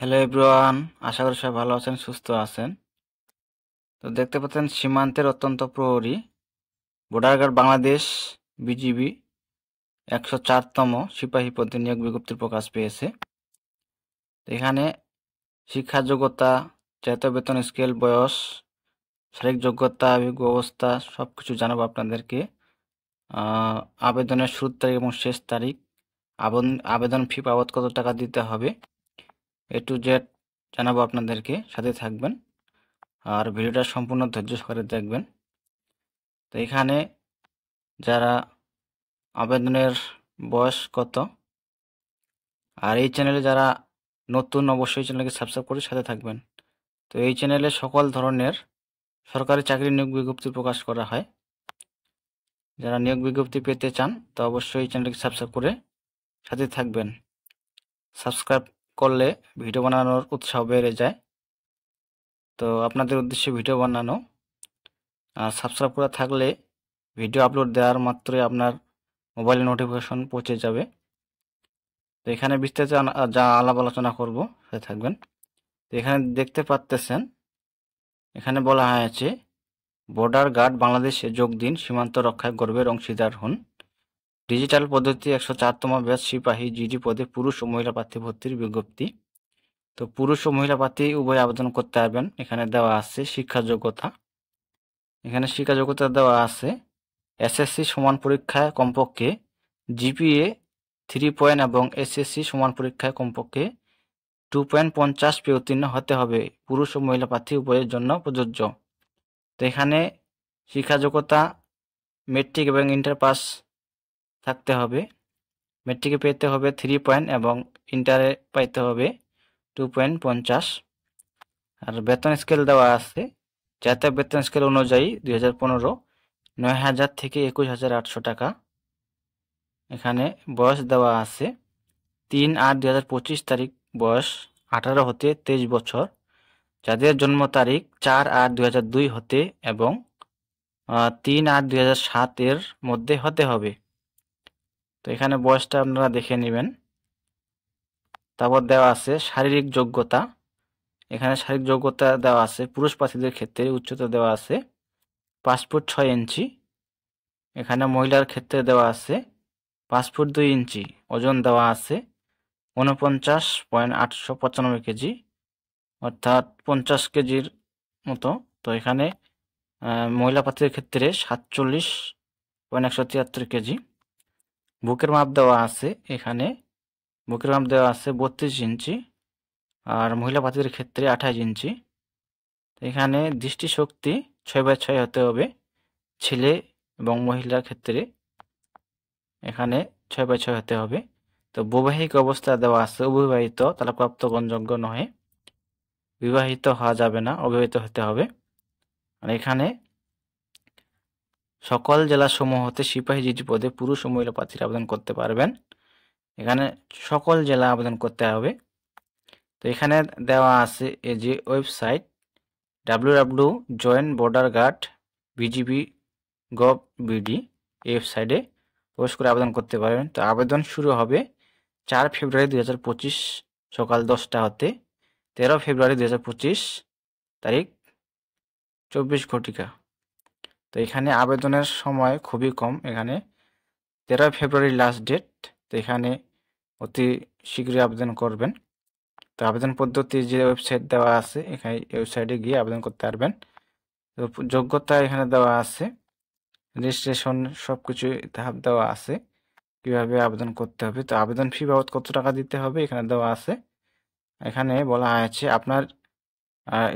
Hello everyone, আশা করি সবাই ভালো আছেন, সুস্থ আছেন। তো দেখতে পাচ্ছেন সীমান্তের অত্যন্ত প্রহরী বর্ডার গার্ড বাংলাদেশ বিজিবি 104তম সিপাহী পদে নিয়োগ বিজ্ঞপ্তি প্রকাশ পেয়েছে। এখানে শিক্ষা যোগ্যতা, জাতীয় বেতন স্কেল, বয়স, শারীরিক যোগ্যতা, অভিজ্ঞ অবস্থা সব কিছু জানাবো আপনাদেরকে। আবেদনের শুরুর তারিখ এবং শেষ তারিখ, আবেদন ফি বাবদ কত টাকা দিতে হবে, A to Z জানাবো আপনাদেরকে, সাথে থাকবেন আর ভিডিওটা সম্পূর্ণ ধৈর্য সহকারে দেখবেন। তো এখানে যারা আবেদনের বয়স কত, আর এই চ্যানেলে যারা নতুন অবশ্যই চ্যানেলকে সাবস্ক্রাইব করে সাথে থাকবেন। তো এই চ্যানেলে সকল ধরনের সরকারি চাকরি নিয়োগ বিজ্ঞপ্তি প্রকাশ করা হয়। যারা নিয়োগ বিজ্ঞপ্তি পেতে চান তো অবশ্যই চ্যানেলকে সাবস্ক্রাইব করে সাথে থাকবেন। সাবস্ক্রাইব করলে ভিডিও বানানোর উৎসাহ বেড়ে যায়। তো আপনাদের উদ্দেশ্যে ভিডিও বানানো, আর সাবস্ক্রাইব করা থাকলে ভিডিও আপলোড দেওয়ার মাত্রই আপনার মোবাইলে নোটিফিকেশন পৌঁছে যাবে। তো এখানে বিস্তারিত যা আলাপ আলোচনা করব সাথে থাকবেন। তো এখানে দেখতে পাচ্তেছেন, এখানে বলা হয়েছে বর্ডার গার্ড বাংলাদেশে যোগ দিন, সীমান্ত রক্ষায় গর্বের অংশীদার হন। ডিজিটাল পদ্ধতি 104তম ব্যাচ সিপাহী জিডি পদে পুরুষ ও মহিলা প্রার্থী ভর্তির বিজ্ঞপ্তি। তো পুরুষ ও মহিলা প্রার্থী উভয় আবেদন করতে পারবেন। এখানে দেওয়া আছে শিক্ষা যোগ্যতা, এখানে শিক্ষা যোগ্যতা দেওয়া আছে এসএসসি সমান পরীক্ষায় কমপক্ষে জিপিএ 3 এবং এসএসসি সমান পরীক্ষায় কমপক্ষে 2.50 পেয়ে উত্তীর্ণ হতে হবে। পুরুষ ও মহিলা প্রার্থী উভয়ের জন্য প্রযোজ্য। তো এখানে শিক্ষা যোগ্যতা মেট্রিক এবং ইন্টার পাস থাকতে হবে। মেট্রিকে পেতে হবে 3 এবং ইন্টারে পাইতে হবে 2.50। আর বেতন স্কেল দেওয়া আছে জাতীয় বেতন স্কেল অনুযায়ী 2015 9,000 থেকে 21,800 টাকা। এখানে বয়স দেওয়া আছে 3/8/2025 তারিখ বয়স 18 হতে 23 বছর, যাদের জন্ম তারিখ 4/8/2002 হতে এবং 3/8/2007 এর মধ্যে হতে হবে। তো এখানে বয়সটা আপনারা দেখে নেবেন। তারপর দেওয়া আছে শারীরিক যোগ্যতা, এখানে শারীরিক যোগ্যতা দেওয়া আছে পুরুষ প্রার্থীদের ক্ষেত্রে উচ্চতা দেওয়া আছে 5 ফুট 6 ইঞ্চি। এখানে মহিলার ক্ষেত্রে দেওয়া আছে 5 ফুট 2 ইঞ্চি। ওজন দেওয়া আছে 49.895 কেজি, অর্থাৎ 50 কেজির মতো। তো এখানে মহিলা প্রার্থীদের ক্ষেত্রে 47.173 কেজি। বুকের মাপ দেওয়া আছে, এখানে বুকের মাপ দেওয়া আছে 32 ইঞ্চি, আর মহিলা প্রার্থীদের ক্ষেত্রে 28 ইঞ্চি। এখানে দৃষ্টিশক্তি 6/6 হতে হবে ছেলে এবং মহিলার ক্ষেত্রে, এখানে 6/6 হতে হবে। তো বৈবাহিক অবস্থা দেওয়া আছে অবিবাহিত, তালাকপ্রাপ্ত গ্রহণযোগ্য নহে, বিবাহিত হওয়া যাবে না, অবিবাহিত হতে হবে। আর এখানে সকল জেলাসমূহ হতে সিপাহী জিডি পদে পুরুষ ও মহিলা প্রার্থীরা আবেদন করতে পারবেন। এখানে সকল জেলা আবেদন করতে হবে। তো এখানে দেওয়া আছে এই যে ওয়েবসাইট www.joinborderguard.bgb.gov.bd, এই ওয়েবসাইটে প্রবেশ করে আবেদন করতে পারবেন। তো আবেদন শুরু হবে 4 ফেব্রুয়ারি 2025 সকাল 10টা হতে 13 ফেব্রুয়ারি 2025 তারিখ 24 ঘটিকা। তো এখানে আবেদনের সময় খুবই কম, এখানে 13 ফেব্রুয়ারি লাস্ট ডেট। তো এখানে অতি শীঘ্রই আবেদন করবেন। তো আবেদন পদ্ধতির যে ওয়েবসাইট দেওয়া আছে, এখানে ওয়েবসাইটে গিয়ে আবেদন করতে পারবেন। তো যোগ্যতা এখানে দেওয়া আছে, রেজিস্ট্রেশন সব কিছু ধাপ দেওয়া আছে কিভাবে আবেদন করতে হবে। তো আবেদন ফি বাবদ কত টাকা দিতে হবে এখানে দেওয়া আছে। এখানে বলা হয়েছে আপনার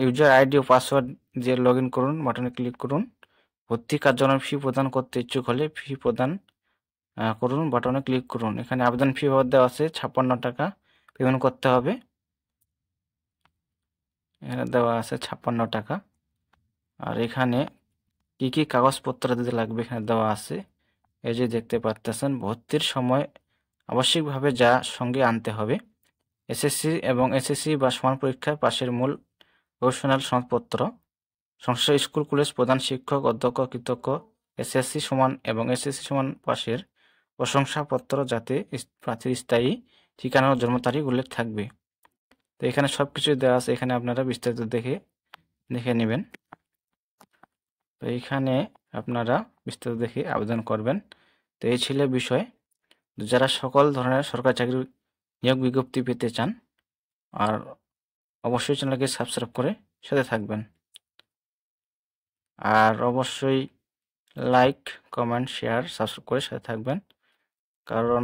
ইউজার আইডি ও পাসওয়ার্ড দিয়ে লগ ইন করুন, বাটনে ক্লিক করুন। ভর্তি কার্যক্রমে ফি প্রদান করতে ইচ্ছুক হলে ফি প্রদান করুন, বাটনে ক্লিক করুন। এখানে আবেদন ফি বাবদ দেওয়া আছে 56 টাকা পেমেন্ট করতে হবে, এখানে দেওয়া আছে 56 টাকা। আর এখানে কি কি কাগজপত্র দিতে লাগবে এখানে দেওয়া আছে, এই যে দেখতে পাচ্ছেন। ভর্তির সময় আবশ্যিকভাবে যা সঙ্গে আনতে হবে এসএসসি এবং এসএসসি বা সমান পরীক্ষায় পাশের মূল প্রফেশনাল সনদপত্র, সংশ্লিষ্ট স্কুল কলেজ প্রধান শিক্ষক অধ্যক্ষ কৃতজ্ঞ এসএসসি সমান এবং এসএসসি সমান পাশের প্রশংসাপত্র, যাতে প্রার্থীর স্থায়ী ঠিকানা ও জন্ম তারিখ উল্লেখ থাকবে। তো এখানে সব কিছুই দেওয়া আছে, এখানে আপনারা বিস্তারিত দেখে নেবেন। তো এইখানে আপনারা বিস্তারিত দেখে আবেদন করবেন। তো এই ছিল বিষয়। যারা সকল ধরনের সরকারি চাকরির নিয়োগ বিজ্ঞপ্তি পেতে চান, আর অবশ্যই চ্যানেলকে সাবস্ক্রাইব করে সাথে থাকবেন, আর অবশ্যই লাইক, কমেন্ট, শেয়ার, সাবস্ক্রাইব করে সাথে থাকবেন, কারণ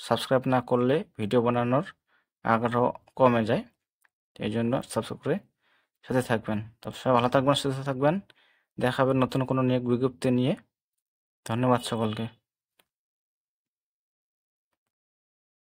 সাবস্ক্রাইব না করলে ভিডিও বানানোর আগ্রহ কমে যায়। এই জন্য সাবস্ক্রাইব করে সাথে থাকবেন। তো সবাই ভালো থাকবেন, সুস্থ থাকবেন। দেখা হবে নতুন কোনো নিয়োগ বিজ্ঞপ্তি নিয়ে। ধন্যবাদ সকলকে।